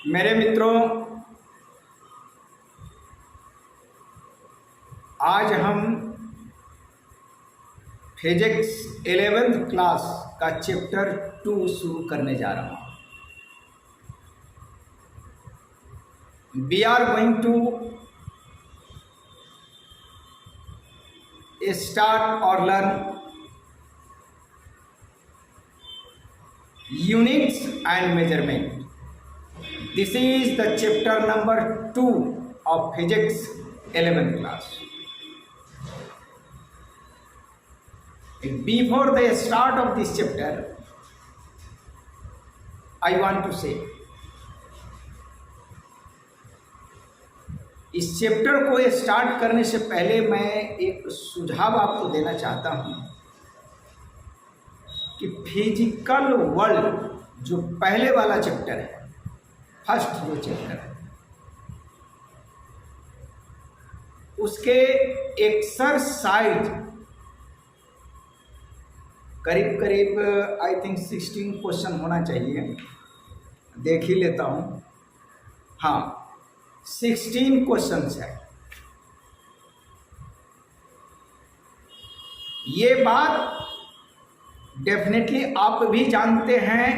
मेरे मित्रों, आज हम फिजिक्स 11th क्लास का चैप्टर 2 शुरू करने जा रहा हूँ। We are going to start और learn units and measurement. This is the chapter number 2 of physics 11th class. Before the start of this chapter, I want to say, इस chapter को start करने से पहले मैं एक सुझाव आपको देना चाहता हूं कि फिजिकल वर्ल्ड जो पहले वाला चैप्टर है, फर्स्ट जो चैप्टर है, उसके एक्सरसाइज करीब करीब आई थिंक 16 क्वेश्चन होना चाहिए। देख ही लेता हूँ। हाँ, 16 क्वेश्चंस है। ये बात डेफिनेटली आप भी जानते हैं,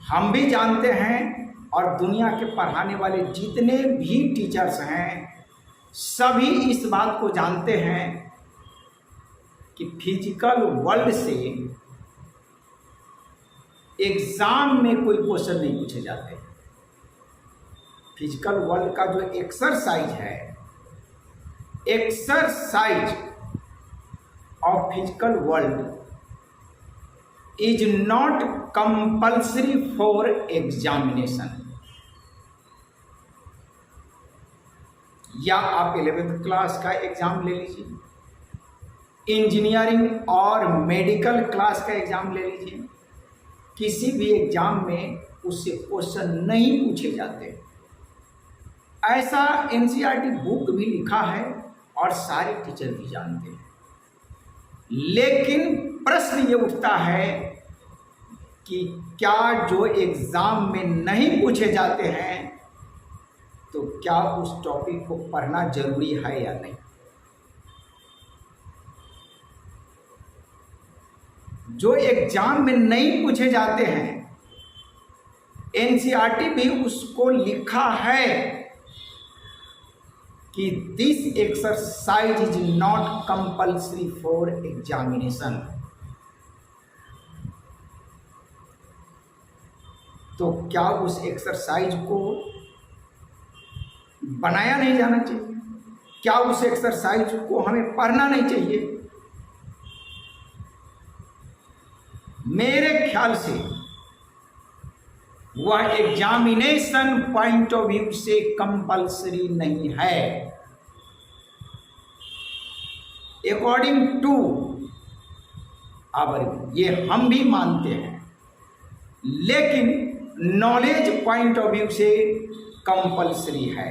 हम भी जानते हैं, और दुनिया के पढ़ाने वाले जितने भी टीचर्स हैं सभी इस बात को जानते हैं कि फिजिकल वर्ल्ड से एग्जाम में कोई क्वेश्चन नहीं पूछे जाते। फिजिकल वर्ल्ड का जो एक्सरसाइज है, exercise of physical world is not compulsory for examination. या आप 11th क्लास का एग्जाम ले लीजिए, इंजीनियरिंग और मेडिकल क्लास का एग्जाम ले लीजिए, किसी भी एग्जाम में उससे क्वेश्चन नहीं पूछे जाते। ऐसा एनसीईआरटी बुक भी लिखा है और सारे टीचर भी जानते हैं। लेकिन प्रश्न ये उठता है कि क्या जो एग्जाम में नहीं पूछे जाते हैं तो क्या उस टॉपिक को पढ़ना जरूरी है या नहीं। जो एग्जाम में नहीं पूछे जाते हैं, एनसीईआरटी भी उसको लिखा है कि this exercise is not compulsory for examination. तो क्या उस एक्सरसाइज को बनाया नहीं जाना चाहिए? क्या उस एक्सरसाइज को हमें पढ़ना नहीं चाहिए? मेरे ख्याल से वह एग्जामिनेशन पॉइंट ऑफ व्यू से कंपल्सरी नहीं है। अकॉर्डिंग टू आवर, ये हम भी मानते हैं, लेकिन नॉलेज पॉइंट ऑफ व्यू से कंपल्सरी है।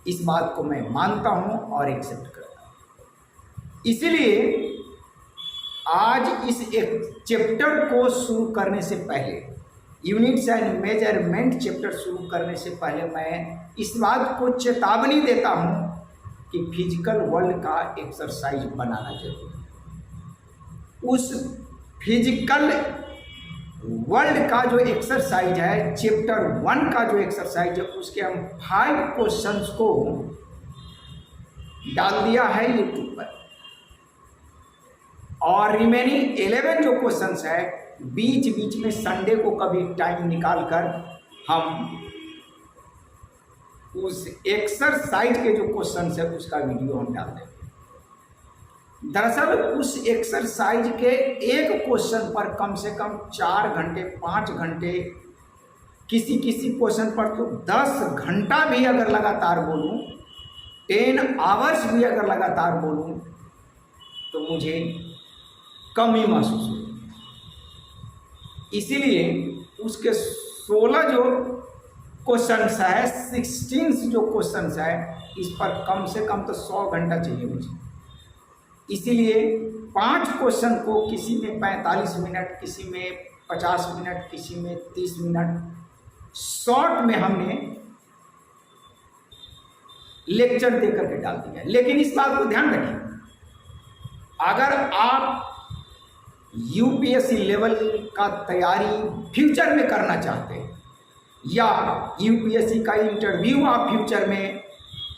इस बात को मैं मानता हूं और एक्सेप्ट करता हूं। इसलिए आज इस एक चैप्टर को शुरू करने से पहले, यूनिट्स एंड मेजरमेंट चैप्टर शुरू करने से पहले, मैं इस बात को चेतावनी देता हूं कि फिजिकल वर्ल्ड का एक्सरसाइज बनाना जरूरी है। उस फिजिकल वर्ल्ड का जो एक्सरसाइज है, चैप्टर 1 का जो एक्सरसाइज है, उसके हम 5 क्वेश्चंस को डाल दिया है यूट्यूब पर, और रिमेनिंग 11 जो क्वेश्चंस है, बीच बीच में संडे को कभी टाइम निकाल कर हम उस एक्सरसाइज के जो क्वेश्चंस है उसका वीडियो हम डाल देंगे। दरअसल उस एक्सरसाइज के एक क्वेश्चन पर कम से कम 4 घंटे 5 घंटे, किसी किसी क्वेश्चन पर तो 10 घंटा भी अगर लगातार बोलूं, 10 आवर्स भी अगर लगातार बोलूं, तो मुझे कमी महसूस होती है। इसीलिए उसके 16 जो क्वेश्चंस है, 16 जो क्वेश्चंस है, इस पर कम से कम तो 100 घंटा चाहिए मुझे। इसीलिए 5 क्वेश्चन को किसी में 45 मिनट, किसी में 50 मिनट, किसी में 30 मिनट, शॉर्ट में हमने लेक्चर दे करके डाल दिया। लेकिन इस बात को ध्यान रखिए, अगर आप यूपीएससी लेवल का तैयारी फ्यूचर में करना चाहते हैं या यूपीएससी का इंटरव्यू आप फ्यूचर में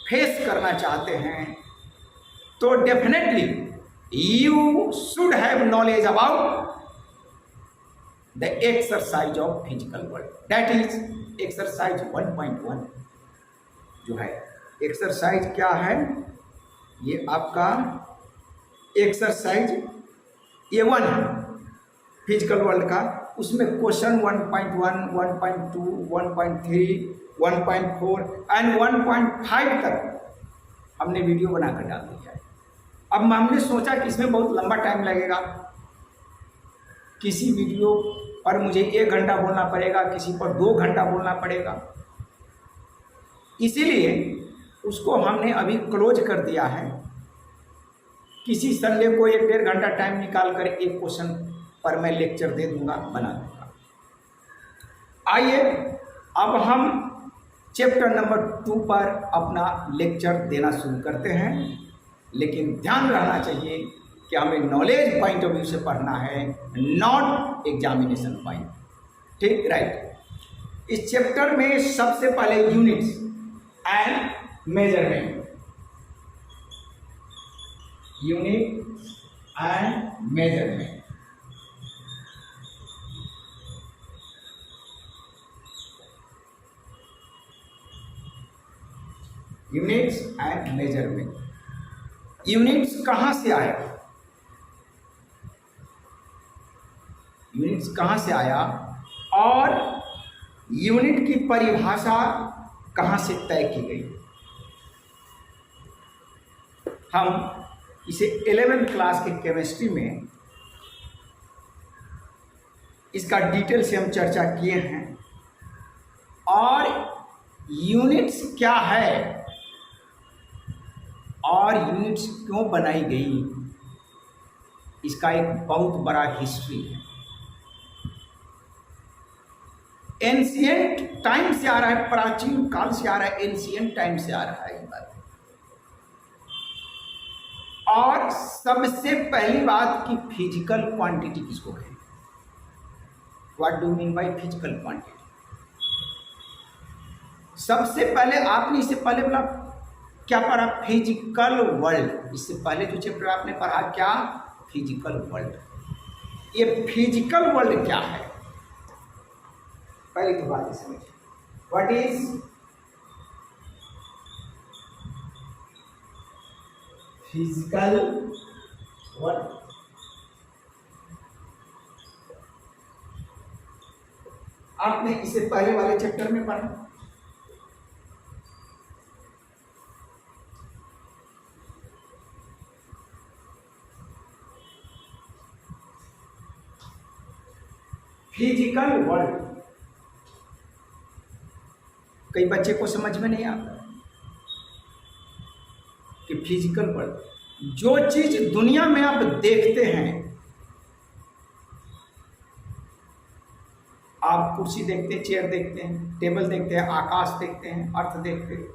फेस करना चाहते हैं, तो definitely you should have knowledge about the exercise of physical world, that is exercise 1.1 जो है। एक्सरसाइज क्या है? ये आपका एक्सरसाइज A1 फिजिकल वर्ल्ड का, उसमें क्वेश्चन 1.1, 1.2, 1.3, 1.4 एंड 1.5 तक हमने वीडियो बनाकर डाल दिया है। अब हमने सोचा कि इसमें बहुत लंबा टाइम लगेगा, किसी वीडियो पर मुझे 1 घंटा बोलना पड़ेगा, किसी पर 2 घंटा बोलना पड़ेगा, इसीलिए उसको हमने अभी क्लोज कर दिया है। किसी संडे को 1-1.5 घंटा टाइम निकाल कर एक क्वेश्चन पर मैं लेक्चर दे दूंगा, बना दूंगा। आइए अब हम चैप्टर नंबर 2 पर अपना लेक्चर देना शुरू करते हैं। लेकिन ध्यान रहना चाहिए कि हमें नॉलेज पॉइंट ऑफ व्यू से पढ़ना है, नॉट एग्जामिनेशन पॉइंट। ठीक, राइट। इस चैप्टर में सबसे पहले units and measurement, unit and measurement. Units and measurement. Units कहां से आया? यूनिट्स कहां से आया और यूनिट की परिभाषा कहां से तय की गई? हम इसे 11th क्लास के केमिस्ट्री में इसका डिटेल से हम चर्चा किए हैं। और यूनिट्स क्या है और यूनिट्स क्यों बनाई गई, इसका एक बहुत बड़ा हिस्ट्री है। एंशिएंट टाइम से आ रहा है, प्राचीन काल से आ रहा है, एंशिएंट टाइम से आ रहा है ये बात। और सबसे पहली बात कि फिजिकल क्वांटिटी किसको कहें? What do mean by physical quantity? सबसे पहले आपने इससे पहले बोला क्या पढ़ा? Physical world. इससे पहले जो चैप्टर आपने पढ़ा क्या? Physical world. ये फिजिकल वर्ल्ड क्या है? पहली तो बात समझिए, व्हाट इज फिजिकल वर्ल्ड? आपने इसे पहले वाले चैप्टर में पढ़ा। फिजिकल वर्ल्ड कई बच्चे को समझ में नहीं आता कि फिजिकल वर्ल्ड जो चीज दुनिया में आप देखते हैं, आप कुर्सी देखते हैं, चेयर देखते हैं, टेबल देखते हैं, आकाश देखते हैं, अर्थ देखते हैं,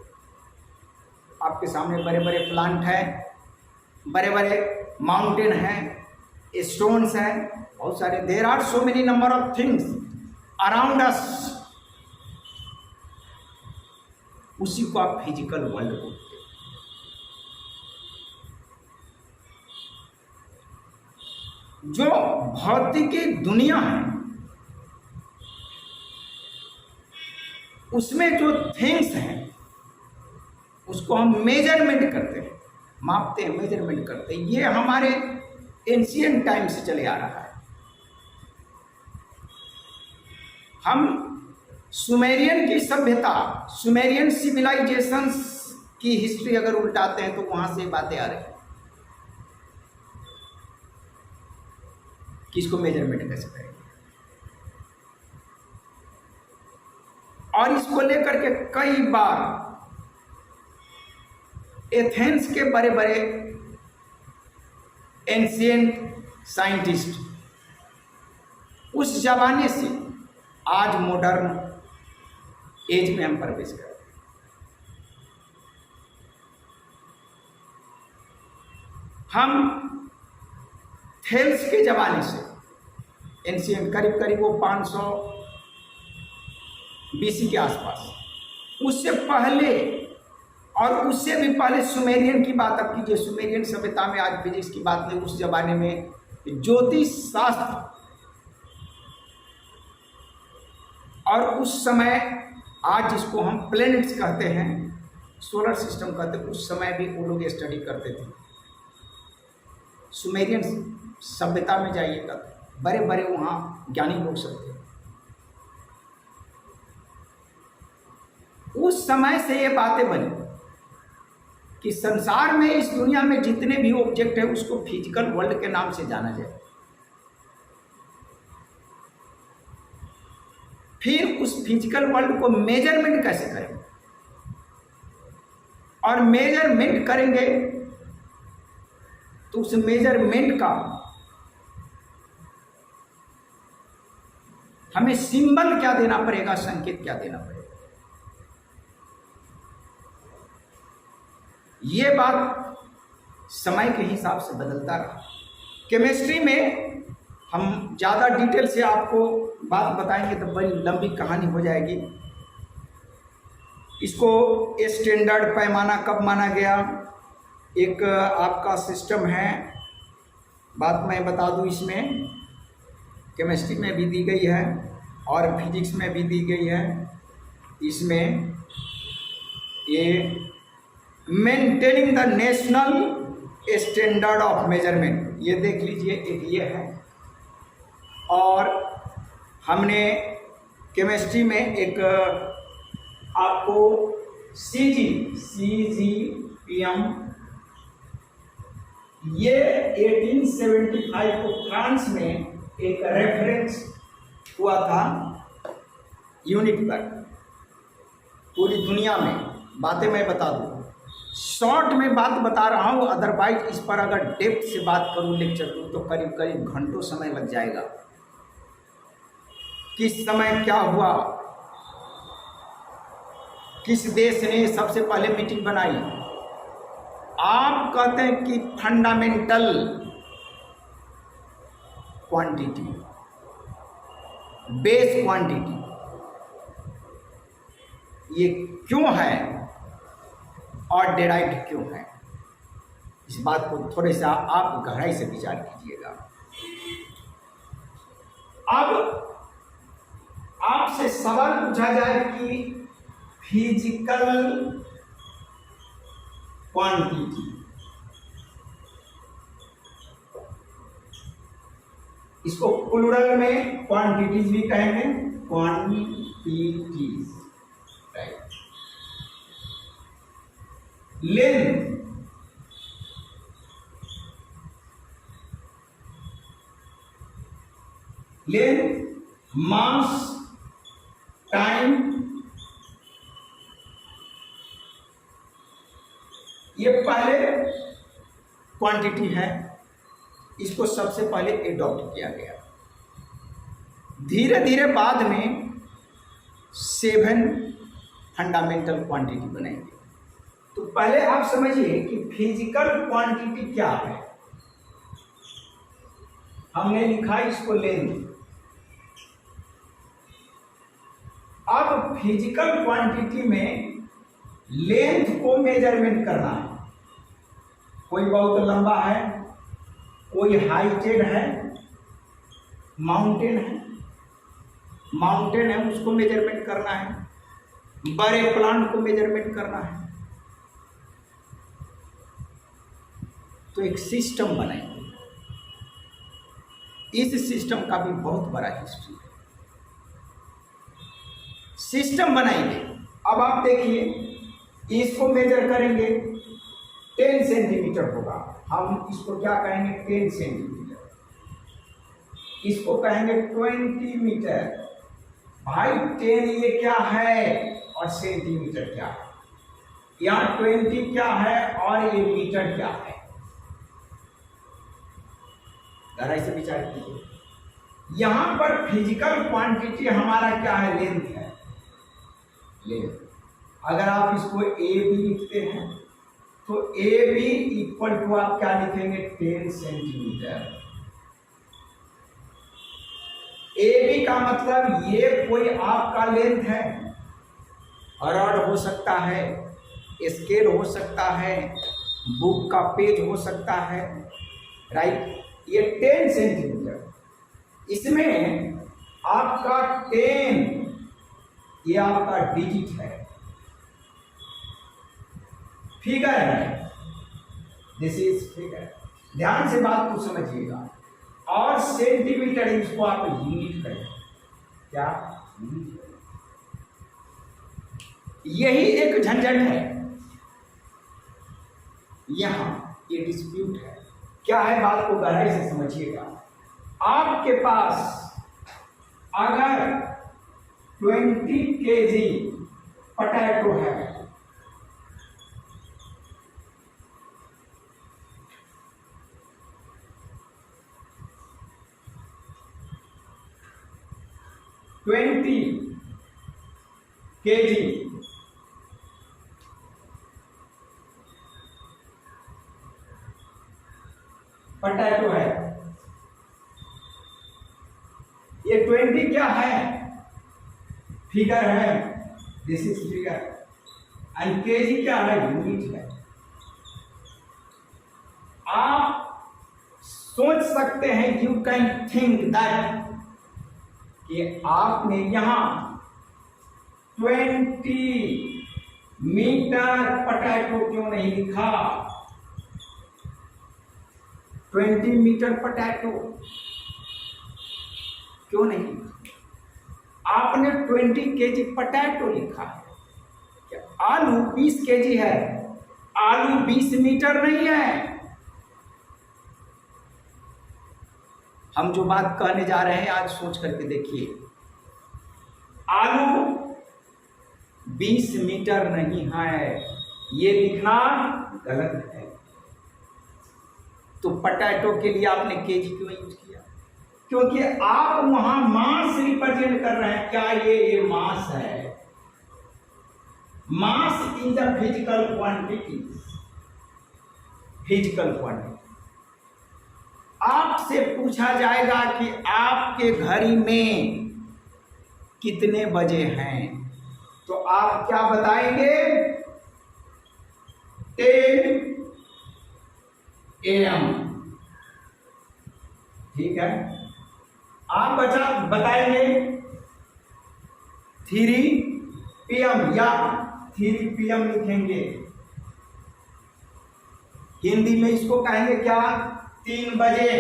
आपके सामने बड़े बड़े प्लांट हैं, बड़े बड़े माउंटेन हैं, स्टोन्स हैं, बहुत सारे। There are so many number of things around us, उसी को आप फिजिकल वर्ल्ड बोलते हैं। जो भौतिकी दुनिया है उसमें जो थिंग्स हैं उसको हम मेजरमेंट करते हैं, मापते हैं, मेजरमेंट करते हैं। ये हमारे एंशिएंट टाइम से चले आ रहा है। हम सुमेरियन की सभ्यता, सुमेरियन सिविलाइजेशंस की हिस्ट्री अगर उल्टाते हैं तो वहां से बातें आ रही हैं। किसको मेजरमेंट कैसे करेंगे? और इसको लेकर के कई बार एथेंस के बड़े बड़े एंशिएंट साइंटिस्ट उस जमाने से आज मॉडर्न एज में हम प्रवेश करते हैं। हम थेल्स के जमाने से एंशिएंट करीब करीब वो 500 BC के आसपास, उससे पहले और उससे भी पहले सुमेरियन की बात अब कीजिए। सुमेरियन सभ्यता में, आज फिजिक्स की बात नहीं, उस जमाने में ज्योतिष शास्त्र और उस समय आज जिसको हम प्लैनेट्स कहते हैं, सोलर सिस्टम कहते हैं, उस समय भी वो लोग स्टडी करते थे। सुमेरियन सभ्यता में जाइएगा, बड़े बड़े वहाँ ज्ञानी लोग सब थे। उस समय से ये बातें बनी कि संसार में, इस दुनिया में जितने भी ऑब्जेक्ट है उसको फिजिकल वर्ल्ड के नाम से जाना जाए। फिर उस फिजिकल वर्ल्ड को मेजरमेंट कैसे करेंगे, और मेजरमेंट करेंगे तो उस मेजरमेंट का हमें सिंबल क्या देना पड़ेगा, संकेत क्या देना पड़ेगा। ये बात समय के हिसाब से बदलता रहा। केमिस्ट्री में हम ज़्यादा डिटेल से आपको बात बताएंगे तो बड़ी लंबी कहानी हो जाएगी। इसको स्टैंडर्ड पैमाना कब माना गया, एक आपका सिस्टम है, बात मैं बता दूं, इसमें केमिस्ट्री में भी दी गई है और फिजिक्स में भी दी गई है। इसमें ये maintaining the national standard of measurement, ये देख लीजिए, एक ये है। और हमने केमिस्ट्री में एक आपको CGPM, ये 1875 को फ्रांस में एक रेफरेंस हुआ था यूनिट पर। पूरी दुनिया में बातें मैं बता दूं, शॉर्ट में बात बता रहा हूँ, अदरवाइज इस पर अगर डेप्थ से बात करूँ, लेक्चर दूँ, तो करीब करीब घंटों समय लग जाएगा। किस समय क्या हुआ, किस देश ने सबसे पहले मीटिंग बनाई। आप कहते हैं कि फंडामेंटल क्वांटिटी, बेस क्वांटिटी, ये क्यों है और डेराइव्ड क्यों है, इस बात को थोड़े सा आप गहराई से विचार कीजिएगा। अब आपसे सवाल पूछा जाए कि फिजिकल क्वांटिटी, इसको प्लूरल में क्वांटिटीज भी कहेंगे, क्वांटिटीज, राइट। लेंथ, लेंथ, मास, टाइम, ये पहले क्वांटिटी है, इसको सबसे पहले एडॉप्ट किया गया। धीरे धीरे बाद में 7 फंडामेंटल क्वांटिटी बनाएंगे। तो पहले आप समझिए कि फिजिकल क्वांटिटी क्या है। हमने लिखा इसको लेंथ। अब फिजिकल क्वांटिटी में लेंथ को मेजरमेंट करना है। कोई बहुत लंबा है, कोई हाइटेड है, माउंटेन है, माउंटेन है उसको मेजरमेंट करना है, बड़े प्लांट को मेजरमेंट करना है। तो एक सिस्टम बनाएंगे। इस सिस्टम का भी बहुत बड़ा हिस्ट्री है। सिस्टम बनाएंगे। अब आप देखिए, इसको मेजर करेंगे, 10 सेंटीमीटर होगा, हम इसको क्या कहेंगे, 10 सेंटीमीटर। इसको कहेंगे 20 मीटर। भाई 10 ये क्या है और सेंटीमीटर क्या है, यहाँ 20 क्या है और ये मीटर क्या है। गहराई से विचार कीजिए। यहां पर फिजिकल क्वांटिटी हमारा क्या है, लेंथ है। लेंथ। अगर आप इसको ए बी लिखते हैं तो ए बी इक्वल टू आप क्या लिखेंगे 10 सेंटीमीटर। ए बी का मतलब ये कोई आपका लेंथ है, रॉड हो सकता है, स्केल हो सकता है, बुक का पेज हो सकता है, राइट। ये 10 सेंटीमीटर, इसमें आपका 10 ये आपका डिजिट है, फिगर है, दिस इज फिगर। ध्यान से बात को समझिएगा। और सेंटीमीटर इसको आप यूनिट करें, क्या यूनिट करें। यही एक झंझट है यहां, ये डिस्प्यूट है। क्या है, बात को गहराई से समझिएगा। आपके पास अगर 20 kg पोटैटो है, kg पोटैटो है, ये 20 क्या है, फिगर है, this is figure, and KG क्या है, यूनिट है। आप सोच सकते हैं, यू कैन थिंक दैट कि आपने यहां 20 मीटर पोटैटो क्यों नहीं लिखा, 20 मीटर पोटैटो क्यों नहीं लिखा। आपने 20 केजी पोटैटो लिखा है। आलू 20 केजी है, आलू 20 मीटर नहीं है। हम जो बात कहने जा रहे हैं आज सोच करके देखिए, आलू 20 मीटर नहीं है, ये लिखना गलत है। तो पोटैटो के लिए आपने केजी क्यों यूज किया, क्योंकि आप वहां मास रिप्रेजेंट कर रहे हैं। क्या ये मास है, mass in the physical quantity, physical quantity. आपसे पूछा जाएगा कि आपके घड़ी में कितने बजे हैं, तो आप क्या बताएंगे, 10 AM, ठीक है। आप बताएंगे 3 PM या 3 PM लिखेंगे। हिंदी में इसको कहेंगे क्या, 3 बजे।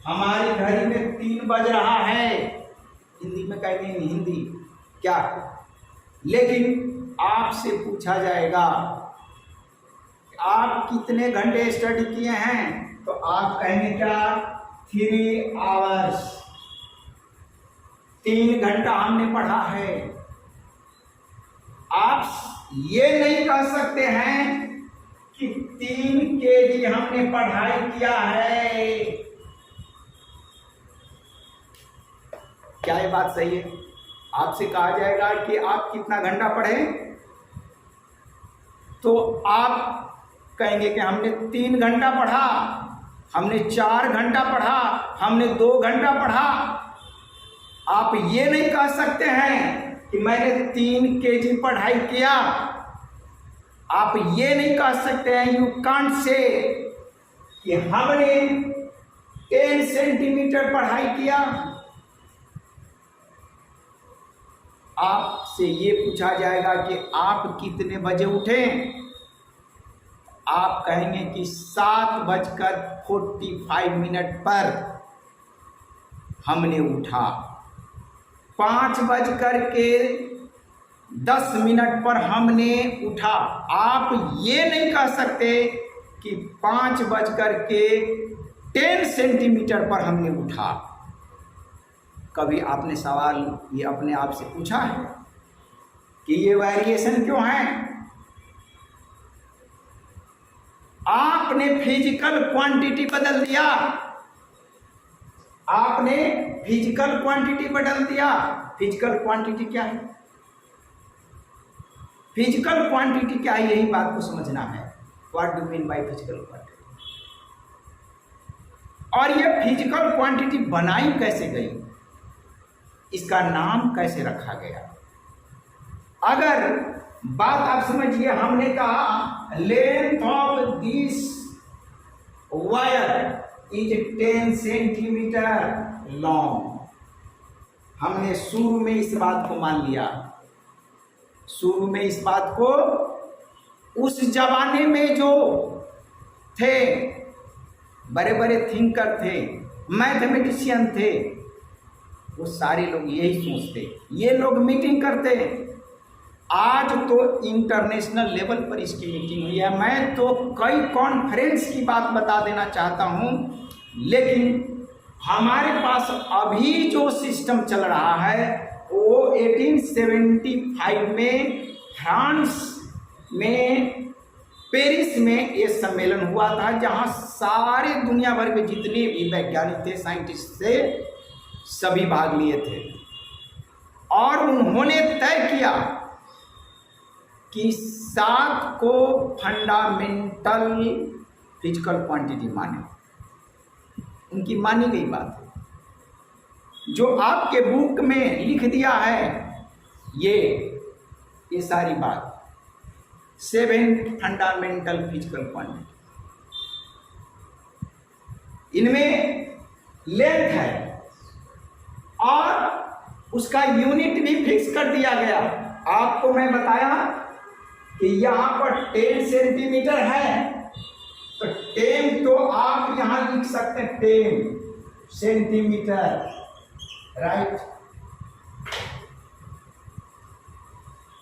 हमारी घड़ी में 3 बज रहा है, हिंदी में कहेंगे नहीं, हिंदी क्या। लेकिन आपसे पूछा जाएगा आप कितने घंटे स्टडी किए हैं, तो आप कहेंगे क्या, 3 आवर्स, 3 घंटा हमने पढ़ा है। आप ये नहीं कह सकते हैं कि 3 केजी हमने पढ़ाई किया है। क्या ये बात सही है? आपसे कहा जाएगा कि आप कितना घंटा पढ़े, तो आप कहेंगे कि हमने 3 घंटा पढ़ा, हमने 4 घंटा पढ़ा, हमने 2 घंटा पढ़ा। आप ये नहीं कह सकते हैं कि मैंने 3 केजी पढ़ाई किया। आप ये नहीं कह सकते हैं, यू कांट से कि हमने 10 सेंटीमीटर पढ़ाई किया। आपसे ये पूछा जाएगा कि आप कितने बजे उठे, आप कहेंगे कि 7:45 पर हमने उठा, 5:10 पर हमने उठा। आप ये नहीं कह सकते कि 5:10 सेंटीमीटर पर हमने उठा। कभी आपने सवाल ये अपने आप से पूछा है कि ये वेरिएशन क्यों है? आपने फिजिकल क्वांटिटी बदल दिया, आपने फिजिकल क्वांटिटी बदल दिया। फिजिकल क्वांटिटी क्या है? फिजिकल क्वांटिटी क्या है, यही बात को समझना है। What do mean by physical quantity? और ये फिजिकल क्वांटिटी बनाई कैसे गई, इसका नाम कैसे रखा गया? अगर बात आप समझिए, हमने कहा length of this wire is 10 centimetre long. हमने शुरू में इस बात को मान लिया, शुरू में इस बात को, उस जमाने में जो थे बड़े बड़े थिंकर थे, मैथमेटिशियन थे, वो सारे लोग यही सोचते, ये लोग मीटिंग करते। आज तो इंटरनेशनल लेवल पर इसकी मीटिंग हुई है। मैं तो कई कॉन्फ्रेंस की बात बता देना चाहता हूं, लेकिन हमारे पास अभी जो सिस्टम चल रहा है वो 1875 में फ्रांस में पेरिस में ये सम्मेलन हुआ था, जहां सारे दुनिया भर के जितने भी वैज्ञानिक थे, साइंटिस्ट थे, सभी भाग लिए थे। और उन्होंने तय किया कि 7 को फंडामेंटल फिजिकल क्वांटिटी माने। उनकी मानी गई बात है, जो आपके बुक में लिख दिया है, ये सारी बात 7 फंडामेंटल फिजिकल क्वांटिटी। इनमें लेंथ है और उसका यूनिट भी फिक्स कर दिया गया। आपको मैं बताया कि यहाँ पर 10 सेंटीमीटर है, तो 10 तो आप यहाँ लिख सकते हैं 10 सेंटीमीटर, राइट।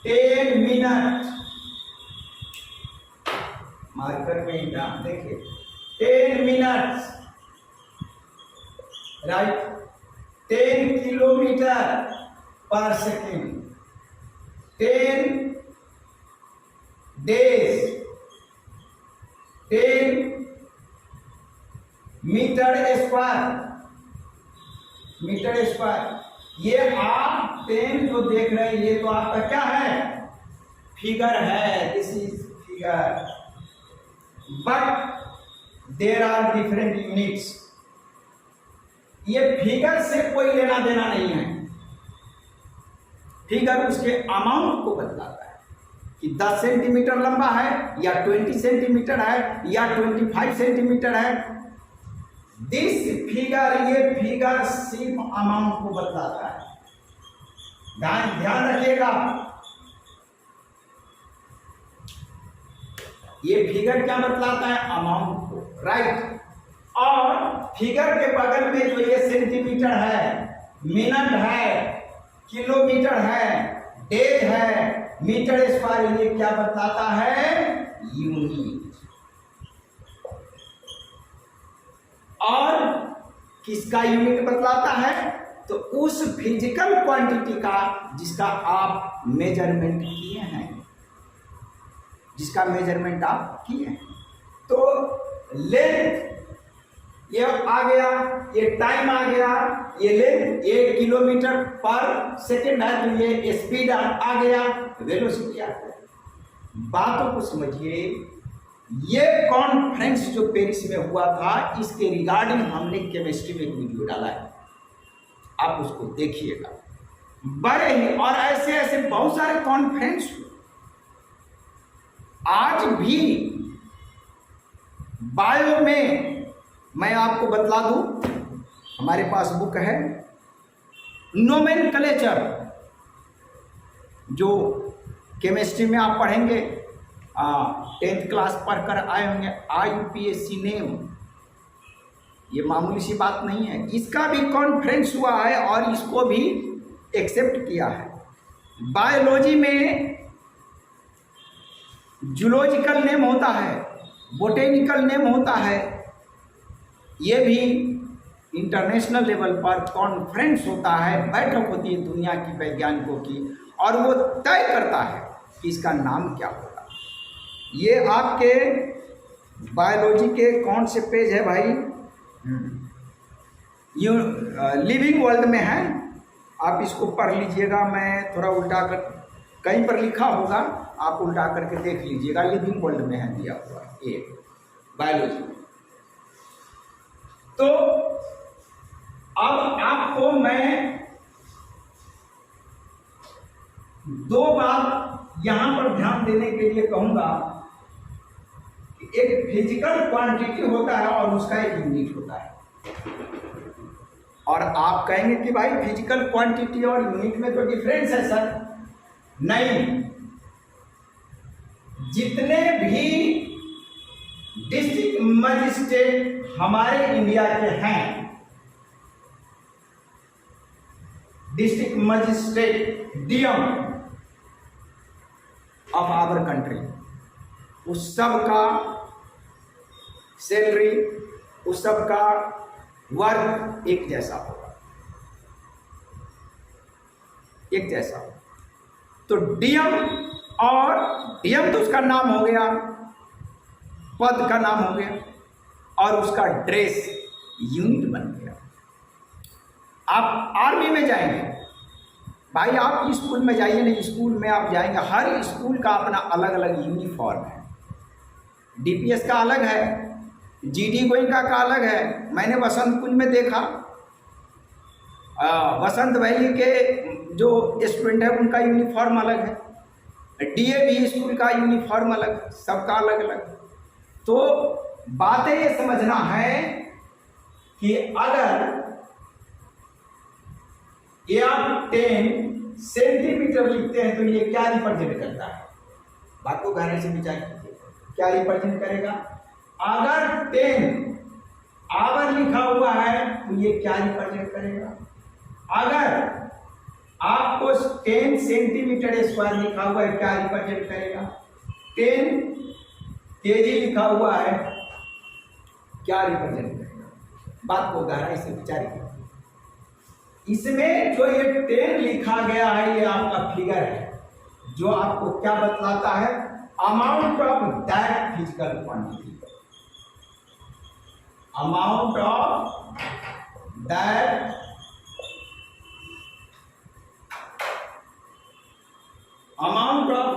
10 मिनट, मार्कर में नाम देखिए, 10 मिनट्स, राइट। 10 किलोमीटर पर second, 10 days, 10 metre square, metre square. ये आप 10 जो देख रहे हैं, ये तो आपका क्या है? फिगर है, this is figure, but there are different units. ये फिगर से कोई लेना देना नहीं है, फिगर उसके अमाउंट को बतलाता है कि 10 सेंटीमीटर लंबा है या 20 सेंटीमीटर है या 25 सेंटीमीटर है। दिस फिगर, ये फिगर सिर्फ अमाउंट को बतलाता है। ध्यान रखिएगा, ये फिगर क्या बतलाता है? अमाउंट को, राइट। और फिगर के बगल में जो ये सेंटीमीटर है, मिनट है, किलोमीटर है, डेज है, मीटर स्क्वायर, ये क्या बतलाता है? यूनिट। और किसका यूनिट बतलाता है? तो उस फिजिकल क्वांटिटी का जिसका आप मेजरमेंट किए हैं, जिसका मेजरमेंट आप किए हैं। तो लेंथ ये आ गया, ये टाइम आ गया, ये लेंथ, ये किलोमीटर पर सेकेंड है, तो ये स्पीड आ गया, वेलोसिटी आ गया। बातों को समझिए। ये कॉन्फ्रेंस जो पेरिस में हुआ था, इसके रिगार्डिंग हमने केमिस्ट्री में एक वीडियो डाला है, आप उसको देखिएगा। बड़े ही और ऐसे ऐसे बहुत सारे कॉन्फ्रेंस हुए। आज भी बायो में मैं आपको बतला दूं, हमारे पास बुक है नोमेनक्लेचर, जो केमिस्ट्री में आप पढ़ेंगे, 10th क्लास पढ़कर आए होंगे, IUPAC नेम, ये मामूली सी बात नहीं है। इसका भी कॉन्फ्रेंस हुआ है और इसको भी एक्सेप्ट किया है। बायोलॉजी में जूलॉजिकल नेम होता है, बोटेनिकल नेम होता है, ये भी इंटरनेशनल लेवल पर कॉन्फ्रेंस होता है, बैठक होती है दुनिया की वैज्ञानिकों की, और वो तय करता है कि इसका नाम क्या होगा। ये आपके बायोलॉजी के कौन से पेज है भाई? लिविंग वर्ल्ड में है। आप इसको पढ़ लीजिएगा, मैं थोड़ा उल्टा कर, कहीं पर लिखा होगा, आप उल्टा करके देख लीजिएगा। लिविंग वर्ल्ड में है दिया हुआ ये बायोलॉजी में। तो अब आपको मैं दो बात यहां पर ध्यान देने के लिए कहूंगा कि एक फिजिकल क्वांटिटी होता है और उसका एक यूनिट होता है। और आप कहेंगे कि भाई फिजिकल क्वांटिटी और यूनिट में तो डिफरेंस है सर। नहीं, जितने भी डिस्ट्रिक्ट मजिस्ट्रेट हमारे इंडिया के हैं, district magistrate DM of our country, उस सब का सैलरी, उस सब का वर्क एक जैसा होगा, एक जैसा होगा। तो डीएम, और डीएम तो उसका नाम हो गया, पद का नाम हो गया, और उसका ड्रेस यूनिट बन गया। आप आर्मी में जाएंगे भाई, आप स्कूल में जाइए नहीं, स्कूल में आप जाएंगे, हर स्कूल का अपना अलग अलग यूनिफॉर्म है। डीपीएस का अलग है, जीडी गोइंका का अलग है। मैंने वसंत कुंज में देखा, वसंत वैली के जो स्टूडेंट है उनका यूनिफॉर्म अलग है, डीएवी स्कूल का यूनिफॉर्म अलग, सबका अलग अलग। तो बातें ये समझना है कि अगर ये आप 10 सेंटीमीटर लिखते हैं तो ये क्या रिप्रेजेंट करता है? बात को गहराई से विचार कीजिए, क्या रिप्रेजेंट करेगा? अगर 10 आवर लिखा हुआ है तो ये क्या रिप्रेजेंट करेगा? अगर आपको 10 सेंटीमीटर स्क्वायर लिखा हुआ है, क्या रिप्रेजेंट करेगा? 10 केजी लिखा हुआ है, क्या रिप्रेजेंट करेगा? बात को गहराई से विचार कीजिए। इसमें जो ये 10 लिखा गया है, ये आपका फिगर है, जो आपको क्या बतलाता है? Amount of that physical quantity, amount of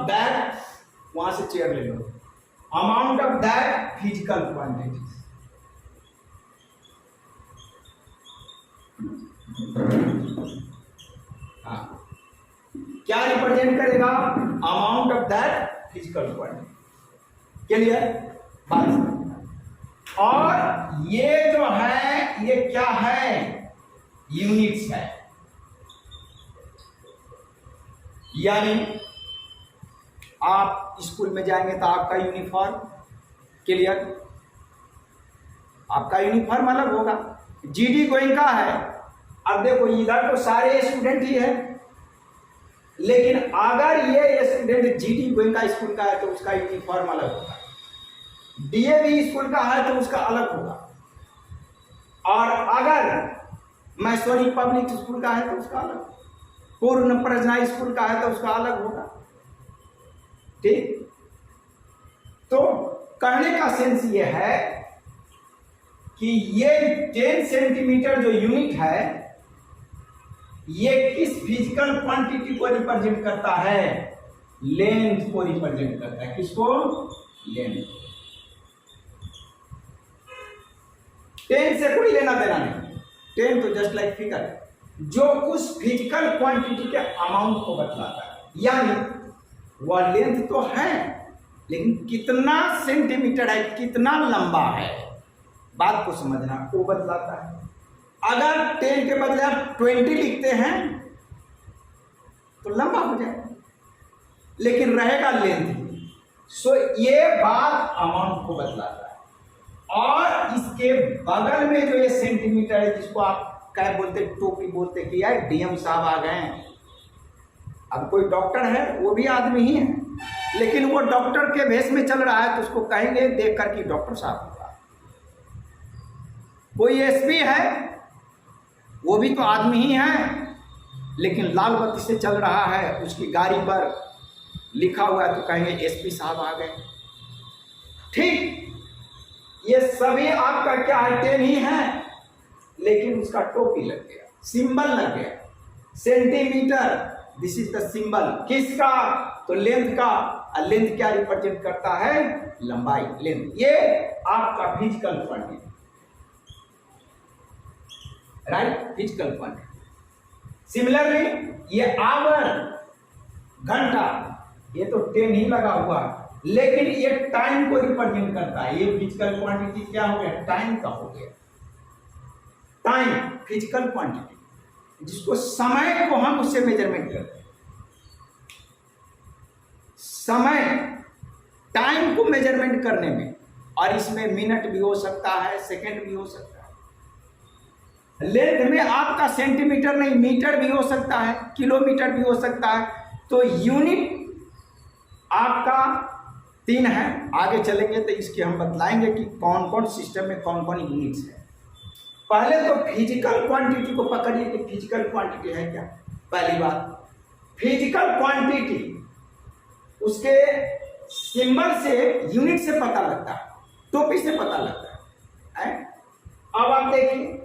that वहां से चेयर ले लो, amount of that physical quantity. क्या रिप्रेजेंट करेगा? Amount of that physical quantity. Clear बात समझना। और ये जो है ये क्या है? यूनिट्स है। यानी आप स्कूल में जाएंगे तो आपका यूनिफॉर्म, क्लियर, आपका यूनिफॉर्म अलग होगा। जीडी गोइंका है, अब देखो इधर तो सारे स्टूडेंट ही है, लेकिन अगर ये स्टूडेंट जीडी गोइंका स्कूल का है तो उसका यूनिफॉर्म अलग होगा, डीएवी स्कूल का है तो उसका अलग होगा, और अगर मैसोरी पब्लिक स्कूल का है तो उसका अलग, पूर्ण प्रजना स्कूल का है तो उसका अलग होगा। ठीक, तो कहने का सेंस ये है कि ये 10 सेंटीमीटर जो यूनिट है ये किस फिजिकल क्वांटिटी को रिप्रेजेंट करता है? लेंथ को रिप्रेजेंट करता है। किसको? लेंथ। 10 से कोई लेना देना नहीं, 10 तो जस्ट लाइक फिगर, जो उस फिजिकल क्वांटिटी के अमाउंट को बतलाता है। यानी वह लेंथ तो है, लेकिन कितना सेंटीमीटर है, कितना लंबा है, बात को समझना, वो बतलाता है। अगर 10 के बदले आप 20 लिखते हैं तो लंबा हो जाएगा, लेकिन रहेगा लेंथ। सो ये बात अमाउंट को बतलाता है। और इसके बगल में जो ये सेंटीमीटर है, जिसको आप क्या बोलते, टोपी बोलते, कि यार डीएम साहब आ गए हैं। अब कोई डॉक्टर है, वो भी आदमी ही है, लेकिन वो डॉक्टर के भेष में चल रहा है तो उसको कहेंगे देख कर कि डॉक्टर साहब होगा। कोई एसपी है, वो भी तो आदमी ही है, लेकिन लाल बत्ती से चल रहा है, उसकी गाड़ी पर लिखा हुआ है तो कहेंगे एसपी साहब आ गए। ठीक, ये सभी आपका क्या है? 10 ही है, लेकिन उसका टोपी लग गया, सिंबल लग गया। Centimetre, this is the symbol किसका, तो लेंथ का। और लेंथ क्या रिप्रेजेंट करता है, लंबाई, लेंथ। ये आपका physical quantity, right, physical quantity. Similarly ये आवर, घंटा, ये तो 10 ही लगा हुआ, लेकिन ये टाइम को रिप्रेजेंट करता है। ये फिजिकल क्वांटिटी क्या हो गया, टाइम का हो गया। टाइम फिजिकल क्वांटिटी, जिसको समय को हम उससे मेजरमेंट करते हैं। समय, टाइम को मेजरमेंट करने में, और इसमें मिनट भी हो सकता है, सेकंड भी हो सकता है। लेंथ में आपका सेंटीमीटर नहीं, मीटर भी हो सकता है, किलोमीटर भी हो सकता है। तो यूनिट आपका 3 है। आगे चलेंगे तो इसके हम बतलाएंगे कि कौन कौन सिस्टम में कौन कौन यूनिट्स है। पहले तो फिजिकल क्वांटिटी को पकड़िए कि फिजिकल क्वांटिटी है क्या। पहली बात, फिजिकल क्वांटिटी उसके सिंबल से, यूनिट से पता लगता है, टोपी से पता लगता है। अब आप देखिए,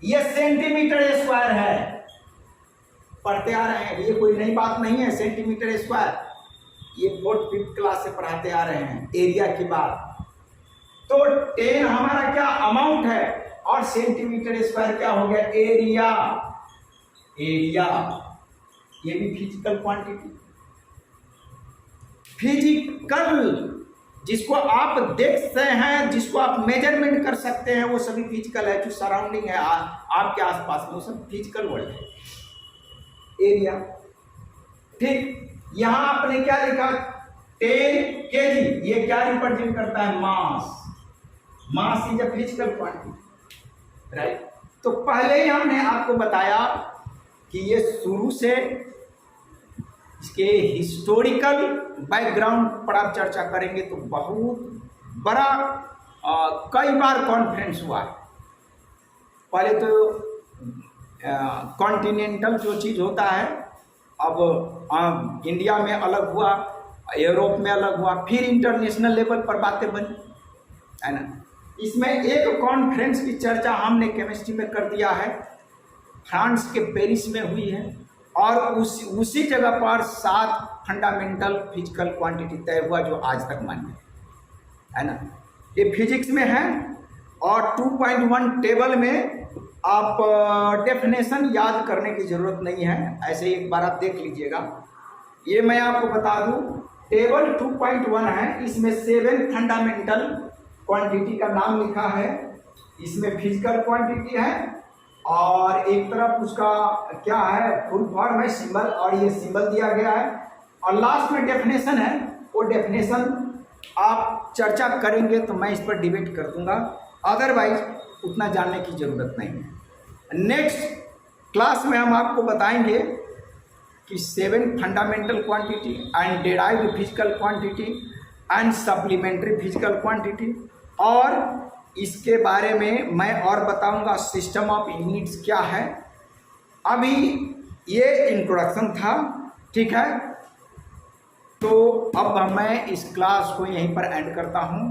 ये सेंटीमीटर स्क्वायर है, पढ़ते आ रहे हैं, ये कोई नई बात नहीं है। सेंटीमीटर स्क्वायर ये 4th 5th क्लास से पढ़ाते आ रहे हैं, एरिया की बात। तो 10 हमारा क्या अमाउंट है, और सेंटीमीटर स्क्वायर क्या हो गया, एरिया। एरिया ये भी फिजिकल क्वांटिटी। फिजिकल जिसको आप देखते हैं, जिसको आप मेजरमेंट कर सकते हैं, वो सभी फिजिकल है। जो सराउंडिंग है आपके आसपास में, वो सब फिजिकल वर्ल्ड है। एरिया, ठीक। यहां आपने क्या लिखा, 10 kg, ये क्या रिप्रेजेंट करता है, mass. Mass is a physical quantity, right. तो पहले ही हमने आपको बताया कि ये शुरू से इसके हिस्टोरिकल बैकग्राउंड पर आप चर्चा करेंगे तो बहुत बड़ा कई बार कॉन्फ्रेंस हुआ है। पहले तो कॉन्टिनेंटल जो चीज़ होता है, अब इंडिया में अलग हुआ, यूरोप में अलग हुआ, फिर इंटरनेशनल लेवल पर बातें बनी, है ना। इसमें एक कॉन्फ्रेंस की चर्चा हमने केमिस्ट्री में कर दिया है, फ्रांस के पेरिस में हुई है, और उसी जगह पर 7 फंडामेंटल फिजिकल क्वांटिटी तय हुआ जो आज तक मान्य है ना। ये फिजिक्स में है, और 2.1 टेबल में आप डेफिनेशन याद करने की ज़रूरत नहीं है, ऐसे ही एक बार आप देख लीजिएगा। ये मैं आपको बता दूं, टेबल 2.1 है, इसमें 7 फंडामेंटल क्वांटिटी का नाम लिखा है। इसमें फिजिकल क्वांटिटी है, और एक तरफ उसका क्या है, फुल फॉर्म है, सिंबल, और ये सिंबल दिया गया है, और लास्ट में डेफिनेशन है। वो डेफिनेशन आप चर्चा करेंगे तो मैं इस पर डिबेट कर दूंगा, अदरवाइज उतना जानने की ज़रूरत नहीं है। नेक्स्ट क्लास में हम आपको बताएंगे कि 7 fundamental quantity and derived physical quantity and supplementary physical quantity, और इसके बारे में मैं और बताऊंगा सिस्टम ऑफ यूनिट्स क्या है। अभी ये इंट्रोडक्शन था, ठीक है। तो अब मैं इस क्लास को यहीं पर एंड करता हूँ।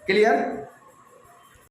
क्लियर।